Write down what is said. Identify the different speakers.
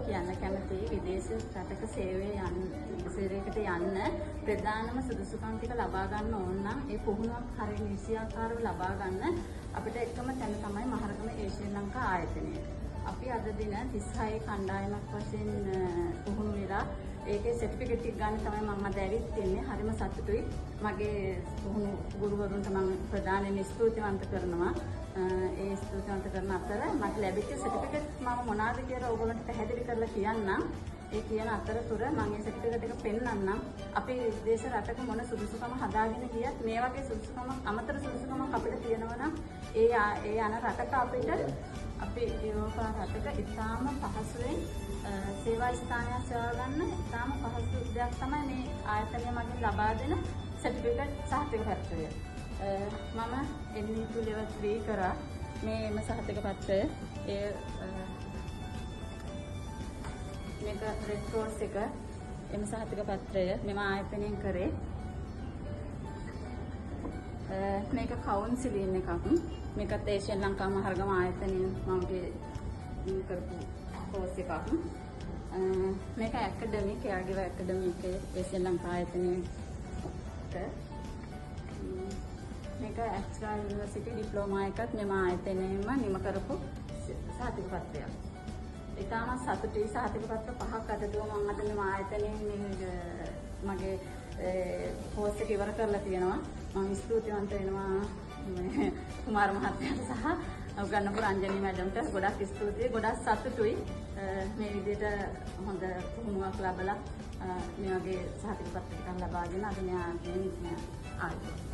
Speaker 1: කියන්න කැමතියි විදේශ රටක සේවයකට යන්න ප්‍රධානම සුදුසුකම් ටික ලබා ගන්න ඕන නම් ඒ පුහුණුවක් හරිය නිසියාකාරව ලබා ගන්න අපිට එකම තැන තමයි මහරගම ශ්‍රී ලංකා ආයතනය. අපි අද දින 36 කණ්ඩායමක් වශයෙන් පුහුණු වෙලා ඒකේ සර්ටිෆිකේට් එක ගන්න තමයි මම අද ඇවිත් ඉන්නේ. හරිම සතුටුයි. මගේ පුහුණු ගුරුවරුන්ට මම ප්‍රධානයෙන් ස්තුතිවන්ත කරනවා. ඒ ස්තුතිවන්ත කරන අතර මට ලැබිච්ච සර්ටිෆිකේට් මම මොනවාද කියලා ඕගොල්ලන්ට පැහැදිලි කරලා කියන්නම්. ඒ කියන අතරතුර මම මේ සර්ටිෆිකේට් එක පෙන්නන්නම්. අපි විදේශ රටක මොන සුදුසුකම හදාගෙන ගියත් මේ වගේ සුදුසුකම අමතර සුදුසුකමක් අපිට තියෙනවා නම් ඒ යන රටක අපිට අපි යුරෝපා රටක ඉතාම පහසුවෙන් සේවා ස්ථානයක් සොයා ගන්න ඉතාම පහසු දෙයක් තමයි මේ ආයතනය මගින් ලබා දෙන සර්ටිෆිකේට් සහතික පත්‍රය. මම NE2 level 3 කරා මේ සහතික පත්‍රය මේක රෙඩ් ක්‍රෝස් එක සහතික පත්‍රය මෙම ආයතනයෙන් කරේ. මේක කවුන්සිලින් එකක්. මේකත් ශ්‍රී ලංකා මහරගම ආයතනයෙන් මම කරපු කෝස් එකක්. මේක ඇකඩමික් යාගිව ඇකඩමික් ශ්‍රී ලංකා ආයතනයට මේක එක්ස්ට්‍රා යුනිවර්සිටි ඩිප්ලෝමා එකත් මෙම ආයතනයෙන්ම නිම කරපු සහතික පත්‍රයක්. ඉතාම සතුටුයි. සහතික පත්‍ර 5ක් අදදුව මම අද මෙම ආයතනයෙන් මගේ කෝස් එක ඉවර කරලා තියෙනවා. මම ස්තුතිවන්ත වෙනවා කුමාර මහත්තයාට සහ උගන්වපු රංජනී මැඩම්ට ගොඩක් ස්තුතියි. ගොඩක් සතුටුයි මේ විදිහට හොඳ පුහුණුවක් ලැබලා මේ වගේ සහතික පත්‍ර ටිකක් ලබාගෙන අද මෙයා ආවේ.